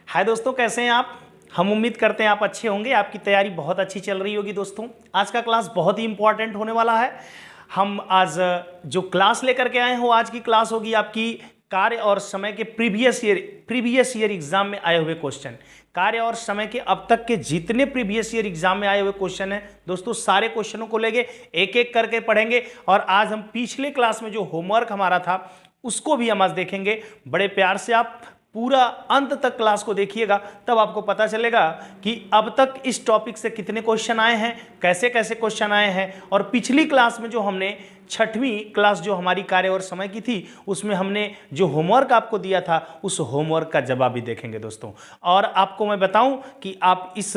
हाय दोस्तों, कैसे हैं आप। हम उम्मीद करते हैं आप अच्छे होंगे, आपकी तैयारी बहुत अच्छी चल रही होगी। दोस्तों आज का क्लास बहुत ही इंपॉर्टेंट होने वाला है। हम आज जो क्लास लेकर के आए हैं वो आज की क्लास होगी आपकी कार्य और समय के प्रीवियस ईयर एग्जाम में आए हुए क्वेश्चन। कार्य और समय के अब तक के जितने प्रीवियस ईयर एग्जाम में आए हुए क्वेश्चन हैं दोस्तों, सारे क्वेश्चनों को लेके एक एक करके पढ़ेंगे। और आज हम पिछले क्लास में जो होमवर्क हमारा था उसको भी हम आज देखेंगे। बड़े प्यार से आप पूरा अंत तक क्लास को देखिएगा, तब आपको पता चलेगा कि अब तक इस टॉपिक से कितने क्वेश्चन आए हैं, कैसे कैसे क्वेश्चन आए हैं। और पिछली क्लास में जो हमने छठवीं क्लास जो हमारी कार्य और समय की थी उसमें हमने जो होमवर्क आपको दिया था उस होमवर्क का जवाब भी देखेंगे दोस्तों। और आपको मैं बताऊं कि आप इस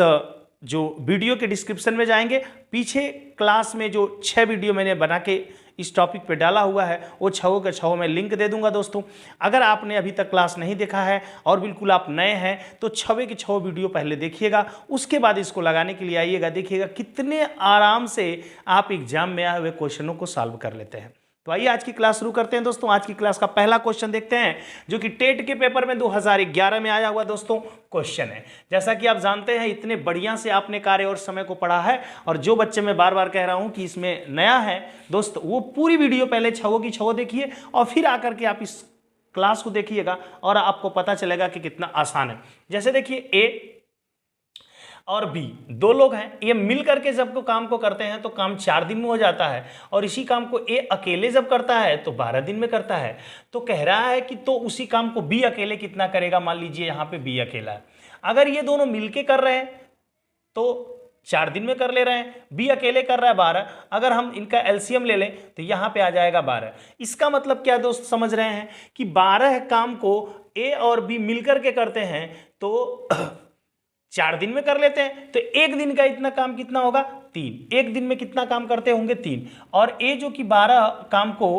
जो वीडियो के डिस्क्रिप्शन में जाएंगे, पीछे क्लास में जो 6 वीडियो मैंने बना के इस टॉपिक पे डाला हुआ है वो 6 के 6 मैं लिंक दे दूंगा दोस्तों। अगर आपने अभी तक क्लास नहीं देखा है और बिल्कुल आप नए हैं तो 6 के 6 वीडियो पहले देखिएगा, उसके बाद इसको लगाने के लिए आइएगा। देखिएगा कितने आराम से आप एग्जाम में आए हुए क्वेश्चनों को सॉल्व कर लेते हैं। तो आइए आज की क्लास शुरू करते हैं दोस्तों। आज की क्लास का पहला क्वेश्चन देखते हैं जो कि टेट के पेपर में 2011 में आया हुआ दोस्तों क्वेश्चन है। जैसा कि आप जानते हैं इतने बढ़िया से आपने कार्य और समय को पढ़ा है, और जो बच्चे मैं बार बार कह रहा हूं कि इसमें नया है दोस्त, वो पूरी वीडियो पहले 6 की 6 देखिए और फिर आकर के आप इस क्लास को देखिएगा और आपको पता चलेगा कि कितना आसान है। जैसे देखिए ए और बी दो लोग हैं, ये मिल करके जब काम को करते हैं तो काम 4 दिन में हो जाता है, और इसी काम को ए अकेले जब करता है तो 12 दिन में करता है। तो कह रहा है कि तो उसी काम को बी अकेले कितना करेगा। मान लीजिए यहाँ पे बी अकेला है, अगर ये दोनों मिलके कर रहे हैं तो 4 दिन में कर ले रहे हैं, बी अकेले कर रहा है 12। अगर हम इनका एलसीएम ले लें तो यहाँ पे आ जाएगा 12। इसका मतलब क्या दोस्त समझ रहे हैं कि 12 काम को ए और बी मिलकर के करते हैं तो 4 दिन में कर लेते हैं, तो एक दिन का इतना काम कितना होगा 3। एक दिन में कितना काम करते होंगे 3। और ए जो कि 12 काम को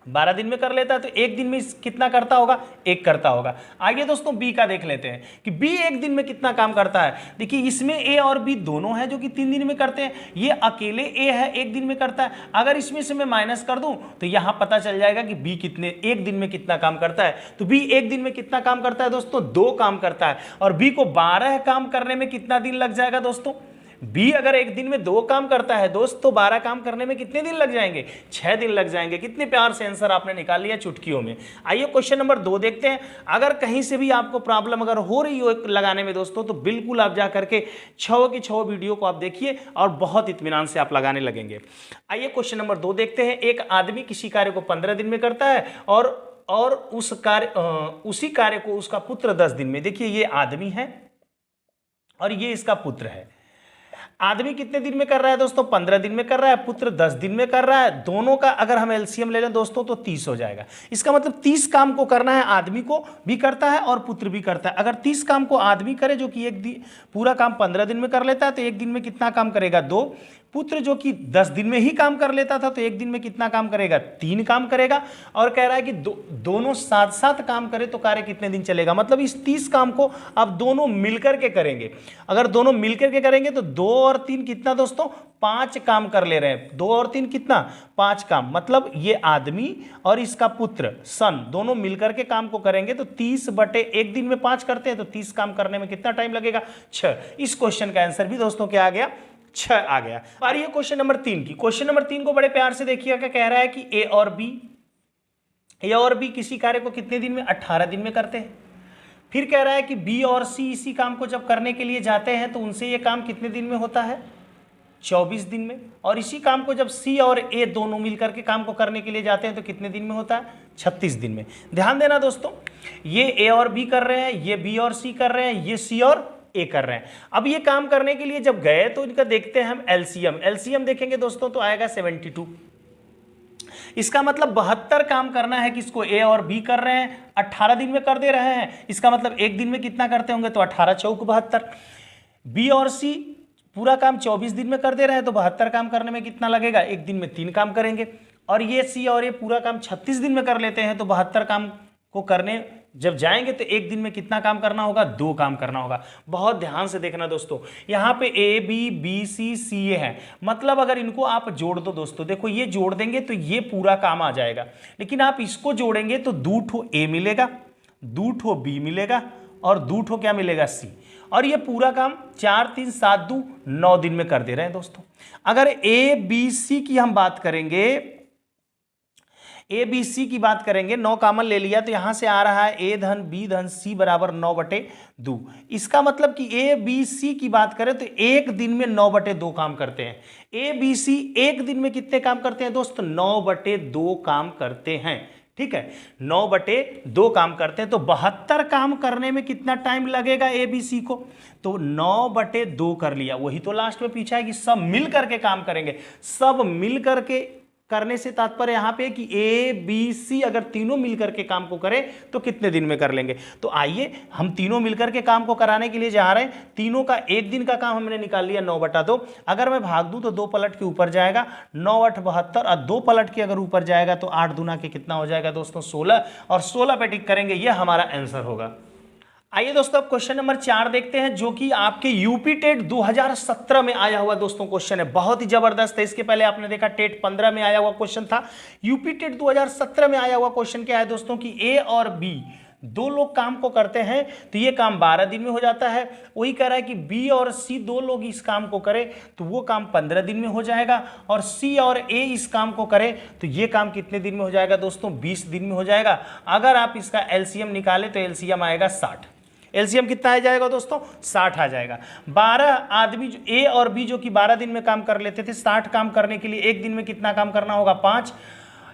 12 दिन में कर लेता है तो एक दिन में कितना करता होगा 1 करता होगा। आइए दोस्तों बी का देख लेते हैं कि बी एक दिन में कितना काम करता है। देखिए इसमें ए और बी दोनों हैं जो कि 3 दिन में करते हैं, ये अकेले ए है 1 दिन में करता है। अगर इसमें से मैं माइनस कर दूं तो यहां पता चल जाएगा कि बी कितने एक दिन में कितना काम करता है। तो बी एक दिन में कितना काम करता है दोस्तों 2 काम करता है। और बी को 12 काम करने में कितना दिन लग जाएगा दोस्तों। बी अगर एक दिन में 2 काम करता है दोस्त तो 12 काम करने में कितने दिन लग जाएंगे 6 दिन लग जाएंगे। कितने प्यार से आंसर आपने निकाल लिया चुटकियों में। आइए क्वेश्चन नंबर 2 देखते हैं। अगर कहीं से भी आपको प्रॉब्लम अगर हो रही हो लगाने में दोस्तों तो बिल्कुल आप जा करके 6 की 6 वीडियो को आप देखिए और बहुत इत्मीनान से आप लगाने लगेंगे। आइए क्वेश्चन नंबर 2 देखते हैं। एक आदमी किसी कार्य को 15 दिन में करता है और उसी कार्य को उसका पुत्र 10 दिन में। देखिए ये आदमी है और ये इसका पुत्र है। आदमी कितने दिन में कर रहा है दोस्तों 15 दिन में कर रहा है, पुत्र 10 दिन में कर रहा है। दोनों का अगर हम एलसीएम ले लें दोस्तों तो 30 हो जाएगा। इसका मतलब 30 काम को करना है, आदमी को भी करता है और पुत्र भी करता है। अगर 30 काम को आदमी करे जो कि पूरा काम 15 दिन में कर लेता है तो एक दिन में कितना काम करेगा 2। पुत्र जो कि 10 दिन में ही काम कर लेता था तो एक दिन में कितना काम करेगा 3 काम करेगा। और कह रहा है कि दोनों साथ साथ काम करे तो कार्य कितने दिन चलेगा। मतलब इस 30 काम को अब दोनों मिलकर के करेंगे। अगर दोनों मिलकर के करेंगे तो 2 और 3 कितना दोस्तों 5 काम कर ले रहे हैं। 2 और 3 कितना 5 काम। मतलब ये आदमी और इसका पुत्र सन दोनों मिलकर के काम को करेंगे तो 30/1 दिन में 5 करते हैं तो 30 काम करने में कितना टाइम लगेगा 6। इस क्वेश्चन का आंसर भी दोस्तों क्या आ गया 6 आ गया। और ये क्वेश्चन नंबर 3 की। क्वेश्चन नंबर 3 को बड़े प्यार से देखिएगा। क्या कह रहा है कि ए और बी किसी कार्य को कितने दिन में 18 दिन में करते हैं। फिर कह रहा है कि बी और सी इसी काम को जब करने के लिए जाते हैं तो उनसे ये काम कितने दिन में होता है 24 दिन में। और इसी काम को जब सी और ए दोनों मिलकर के काम को करने के लिए जाते हैं तो कितने दिन में होता है 36 दिन में। ध्यान देना दोस्तों, ये ए और बी कर रहे हैं, ये बी और सी कर रहे हैं, ये सी और ए कर रहे हैं। अब ये काम करने के लिए जब गए तो इनका देखते हैं हम एलसीएम देखेंगे दोस्तों तो आएगा 72। इसका मतलब 72 काम करना है किसको ए और बी कर रहे हैं, 18 दिन में कर दे रहे हैं। इसका मतलब एक दिन में कितना करते होंगे तो 18 चौक 72। बी और सी पूरा काम 24 दिन में कर दे रहे हैं तो 72 काम करने में कितना लगेगा एक दिन में 3 काम करेंगे। और ये सी और ए पूरा काम 36 दिन में कर लेते हैं तो 72 काम को करने जब जाएंगे तो एक दिन में कितना काम करना होगा 2 काम करना होगा। बहुत ध्यान से देखना दोस्तों, यहाँ पे ए बी सी सी ए है। मतलब अगर इनको आप जोड़ दो दोस्तों, देखो ये जोड़ देंगे तो ये पूरा काम आ जाएगा। लेकिन आप इसको जोड़ेंगे तो 2 ठो ए मिलेगा, 2 ठो बी मिलेगा और 2 ठो क्या मिलेगा C। और ये पूरा काम 4 3 7 2 9 दिन में कर दे रहे हैं दोस्तों। अगर ABC की हम बात करेंगे, ABC की बात करेंगे, 9 कॉमन ले लिया तो यहां से आ रहा है A धन B धन C बराबर 9/2। इसका मतलब कि ABC की बात करें तो एक दिन में 9/2 काम करते हैं। ABC एक दिन में कितने काम करते हैं दोस्तों? 9/2 काम करते हैं। ठीक है, 9/2 काम करते हैं तो 72 काम करने में कितना टाइम लगेगा ABC को? तो 9/2 कर लिया, वही तो लास्ट में पीछा है कि सब मिल करके काम करेंगे। सब मिल करके करने से तात्पर्य यहां पे कि ABC अगर तीनों मिलकर के काम को करें तो कितने दिन में कर लेंगे। तो आइए हम तीनों मिलकर के काम को कराने के लिए जा रहे हैं। तीनों का एक दिन का काम हमने निकाल लिया 9/2। अगर मैं भाग दूं तो 2 पलट के ऊपर जाएगा, 9 8 72, और 2 पलट के अगर ऊपर जाएगा तो 8 दूना के कितना हो जाएगा दोस्तों? 16, और 16 पे टिक करेंगे, ये हमारा आंसर होगा। आइए दोस्तों अब क्वेश्चन नंबर 4 देखते हैं, जो कि आपके यूपी टेट 2017 में आया हुआ दोस्तों क्वेश्चन है। बहुत ही जबरदस्त है। इसके पहले आपने देखा टेट 15 में आया हुआ क्वेश्चन था। यूपी टेट 2017 में आया हुआ क्वेश्चन क्या है दोस्तों कि A और B 2 लोग काम को करते हैं तो ये काम 12 दिन में हो जाता है। वही कह रहा है कि B और C 2 लोग इस काम को करें तो वो काम 15 दिन में हो जाएगा, और C और A इस काम को करें तो ये काम कितने दिन में हो जाएगा दोस्तों? 20 दिन में हो जाएगा। अगर आप इसका LCM निकालें तो LCM आएगा 60। LCM कितना आ जाएगा दोस्तों? 60 आ जाएगा। 12 आदमी जो A और B जो कि 12 दिन में काम कर लेते थे, 60 काम करने के लिए एक दिन में कितना काम करना होगा? 5।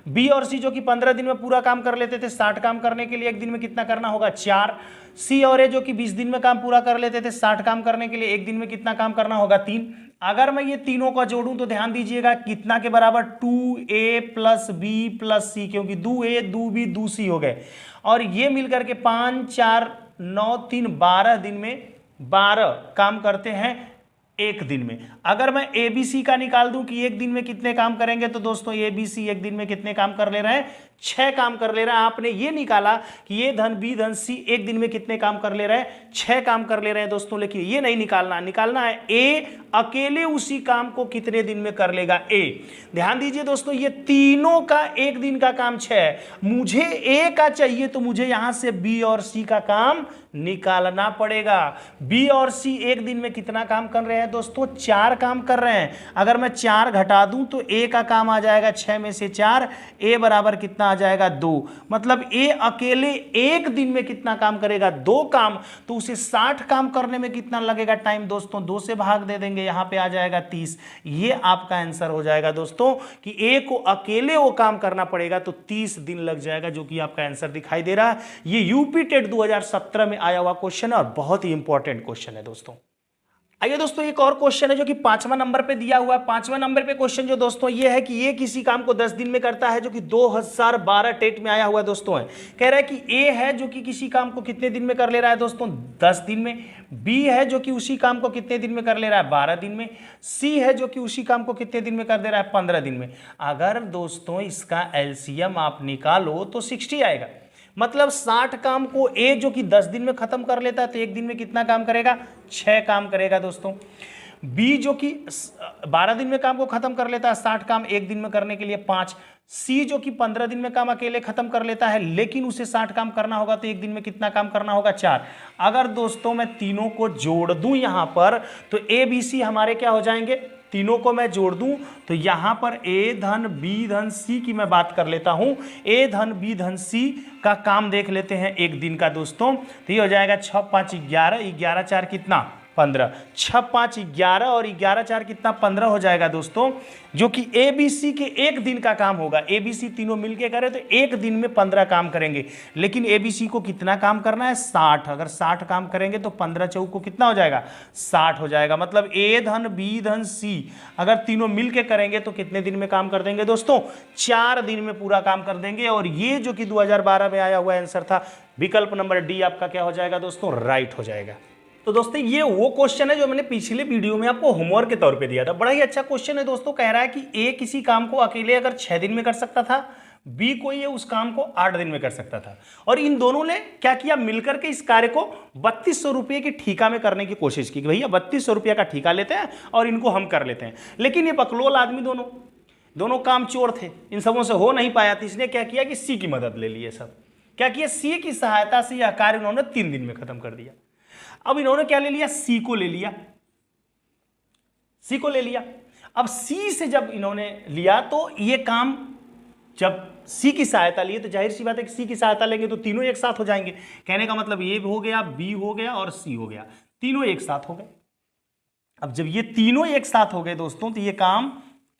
B और C जो कि 15 दिन में पूरा काम कर लेते थे, 60 काम करने के लिए एक दिन में कितना करना होगा? 4। C और A जो कि 20 दिन में काम पूरा कर लेते थे, 60 काम करने के लिए एक दिन में कितना काम करना होगा? 3। अगर मैं ये तीनों का जोड़ूं तो ध्यान दीजिएगा कितना के बराबर? 2A + B + C, क्योंकि 2A 2B 2C हो गए, और ये मिलकर के 5 4 9 3 12 दिन में 12 काम करते हैं एक दिन में। अगर मैं ABC का निकाल दूं कि एक दिन में कितने काम करेंगे तो दोस्तों ABC एक दिन में कितने काम कर ले रहे हैं? 6 काम कर ले रहा है। आपने ये निकाला कि A धन B धन C एक दिन में कितने काम कर ले रहे हैं? 6 काम कर ले रहे हैं दोस्तों। लेकिन ये नहीं निकालना है A अकेले उसी काम को कितने दिन में कर लेगा? A। ध्यान दीजिए दोस्तों, ये तीनों का एक दिन का काम 6 है। मुझे A का चाहिए तो मुझे यहां से B और C का काम निकालना पड़ेगा। B और C एक दिन में कितना काम कर रहे हैं दोस्तों? 4 काम कर रहे हैं। अगर मैं 4 घटा दूं तो A का काम आ जाएगा 6 में से 4, A बराबर कितना आ जाएगा? 2। मतलब A अकेले एक दिन में कितना काम करेगा? 2 काम। तो उसे 60 काम करने में कितना लगेगा टाइम दोस्तों? 2 से भाग दे देंगे, यहां पे आ जाएगा 30। ये आपका आंसर हो जाएगा दोस्तों कि A को अकेले वो काम करना पड़ेगा तो 30 दिन लग जाएगा, जो कि आपका आंसर दिखाई दे रहा है। ये यूपी टेट 2017 में आया हुआ क्वेश्चन है और बहुत ही इंपॉर्टेंट क्वेश्चन है दोस्तों। आइए दोस्तों एक और क्वेश्चन है जो कि 5वां नंबर पे दिया हुआ है। 5वां नंबर पे क्वेश्चन जो दोस्तों ये है कि ये किसी काम को 10 दिन में करता है, जो कि 2012 टेट में आया हुआ दोस्तों है। कह रहा है कि A है जो कि किसी काम को कितने दिन में कर ले रहा है दोस्तों? 10 दिन में। B है जो कि उसी काम को कितने दिन में कर ले रहा है? 12 दिन में। C है जो कि उसी काम को कितने दिन में कर दे रहा है? 15 दिन में। अगर दोस्तों इसका LCM आप निकालो तो 60 आएगा। मतलब 60 काम को A जो कि 10 दिन में खत्म कर लेता है तो एक दिन में कितना काम करेगा? 6 काम करेगा दोस्तों। B जो कि 12 दिन में काम को खत्म कर लेता है, 60 काम एक दिन में करने के लिए 5। C जो कि 15 दिन में काम अकेले खत्म कर लेता है लेकिन उसे 60 काम करना होगा तो एक दिन में कितना काम करना होगा? 4। अगर दोस्तों मैं तीनों को जोड़ दूं यहां पर तो ABC हमारे क्या हो जाएंगे? तीनों को मैं जोड़ दूं तो यहां पर A धन B धन C की मैं बात कर लेता हूं। A धन B धन C का काम देख लेते हैं एक दिन का दोस्तों। तो ये हो जाएगा 6 5 11, 11 4 कितना? 15। 6 5 11 और 11 4 कितना? 15 हो जाएगा दोस्तों, जो कि ABC के एक दिन का काम होगा। ABC तीनों मिलके करें तो एक दिन में 15 काम करेंगे, लेकिन ABC को कितना काम करना है? 60। अगर 60 काम करेंगे तो 15 चौक को कितना हो जाएगा? 60 हो जाएगा। मतलब A धन B धन C अगर तीनों मिलके करेंगे तो कितने दिन में काम कर देंगे दोस्तों? 4 दिन में पूरा काम कर देंगे। और ये जो कि 2012 में आया हुआ आंसर था, विकल्प नंबर डी आपका क्या हो जाएगा दोस्तों? राइट हो जाएगा। तो दोस्तों ये वो क्वेश्चन है जो मैंने पिछले वीडियो में आपको होमवर्क के तौर पे दिया था। बड़ा ही अच्छा क्वेश्चन है दोस्तों। कह रहा है कि A किसी काम को अकेले अगर 6 दिन में कर सकता था, B को ये उस काम को 8 दिन में कर सकता था, और इन दोनों ने क्या किया? मिलकर के इस कार्य को 3200 रुपये की ठीका में करने की कोशिश की कि भैया 3200 रुपये का ठीका लेते हैं और इनको हम कर लेते हैं। लेकिन ये बकलोल आदमी दोनों काम चोर थे, इन सबों से हो नहीं पाया, तो इसने क्या किया कि C की मदद ले ली। सब क्या किया, सी की सहायता से यह कार्य इन्होंने 3 दिन में खत्म कर दिया। अब इन्होंने क्या ले लिया, सी को ले लिया, सी को ले लिया। अब सी से जब इन्होंने लिया तो ये काम, जब सी की सहायता लिए तो जाहिर सी बात है कि सी की सहायता लेंगे तो तीनों एक साथ हो जाएंगे। कहने का मतलब ये हो गया, बी हो गया और सी हो गया, तीनों एक साथ हो गए। अब जब ये तीनों एक साथ हो गए दोस्तों तो ये काम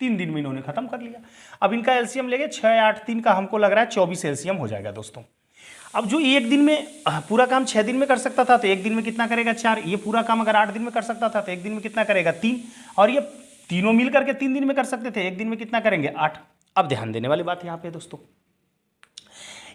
3 दिन में इन्होंने खत्म कर लिया। अब इनका एलसीएम लेंगे, 6 8 3 का हमको लग रहा है 24 एलसीएम हो जाएगा दोस्तों। अब जो एक दिन में पूरा काम 6 दिन में कर सकता था तो एक दिन में कितना करेगा, 4। ये पूरा काम अगर 8 दिन में कर सकता था तो एक दिन में कितना करेगा, 3। और ये तीनों मिल करके 3 दिन में कर सकते थे, एक दिन में कितना करेंगे, 8। अब ध्यान देने वाली बात यहाँ पे दोस्तों,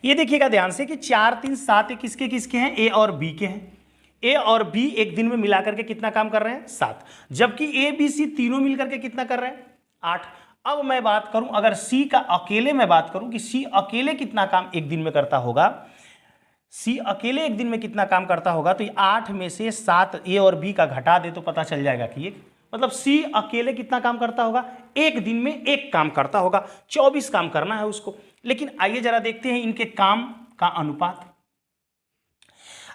ये देखिएगा ध्यान से कि 4 3 7 किसके किसके हैं, ए और बी के हैं। ए और बी एक दिन में मिलाकर के कितना काम कर रहे हैं, 7। जबकि ए बी सी तीनों मिलकर के कितना कर रहे हैं, 8। अब मैं बात करूं अगर सी का अकेले, मैं बात करूं कि सी अकेले कितना काम एक दिन में करता होगा, सी अकेले एक दिन में कितना काम करता होगा, तो 8 में से 7 ए और बी का घटा दे तो पता चल जाएगा कि ये मतलब सी अकेले कितना काम करता होगा, एक दिन में एक काम करता होगा। 24 काम करना है उसको। लेकिन आइए जरा देखते हैं इनके काम का अनुपात।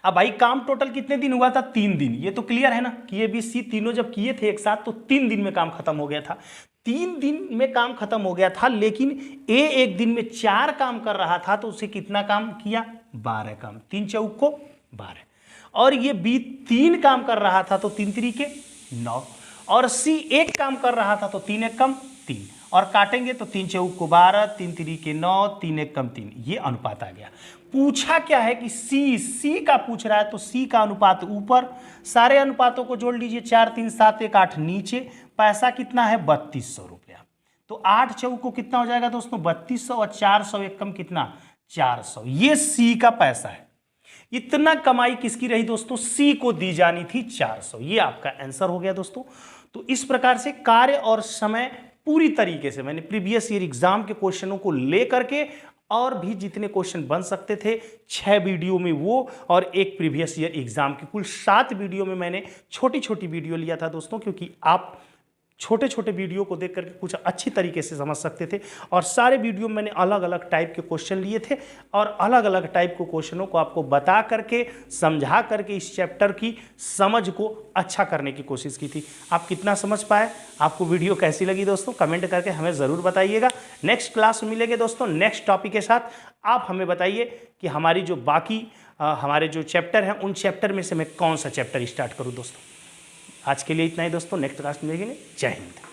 अब भाई काम टोटल कितने दिन हुआ था, 3 दिन। ये तो क्लियर है ना कि ये बी सी तीनों जब किए थे एक साथ तो 3 दिन में काम खत्म हो गया था। 3 दिन में काम खत्म हो गया था, लेकिन ए एक दिन में 4 काम कर रहा था तो उसे कितना काम किया, 12 काम। 3 चौक को 12। और ये बी 3 काम कर रहा था तो 3 3 9। और सी 1 काम कर रहा था तो 3 1 कम 3। और काटेंगे तो 3 चौक को 12, 3 3 9, 3 1 कम 3। ये अनुपात आ गया। पूछा क्या है कि सी का पूछ रहा है तो सी का अनुपात ऊपर, सारे अनुपातों को जोड़ लीजिए, 4 3 7 1 8 नीचे। पैसा कितना है, 3200 रुपया। तो 8 चौक को कितना हो जाएगा दोस्तों, 3200। और 400 एक कम कितना, 400। ये सी का पैसा है। इतना कमाई किसकी रही दोस्तों, सी को दी जानी थी 400। ये आपका आंसर हो गया दोस्तों। तो इस प्रकार से कार्य और समय पूरी तरीके से मैंने प्रीवियस ईयर एग्जाम के क्वेश्चनों को लेकर के और भी जितने क्वेश्चन बन सकते थे 6 वीडियो में वो, और एक प्रीवियस ईयर एग्जाम के कुल 7 वीडियो में मैंने छोटी छोटी वीडियो लिया था दोस्तों, क्योंकि आप छोटे छोटे वीडियो को देख करके कुछ अच्छी तरीके से समझ सकते थे। और सारे वीडियो में मैंने अलग अलग टाइप के क्वेश्चन लिए थे और अलग अलग टाइप के क्वेश्चनों को आपको बता करके, समझा करके इस चैप्टर की समझ को अच्छा करने की कोशिश की थी। आप कितना समझ पाए, आपको वीडियो कैसी लगी दोस्तों, कमेंट करके हमें ज़रूर बताइएगा। नेक्स्ट क्लास में मिलेंगे दोस्तों नेक्स्ट टॉपिक के साथ। आप हमें बताइए कि हमारी जो बाकी हमारे जो चैप्टर हैं उन चैप्टर में से मैं कौन सा चैप्टर स्टार्ट करूँ दोस्तों। आज के लिए इतना ही दोस्तों, नेक्स्ट क्लास में मिलेंगे। जय हिंद।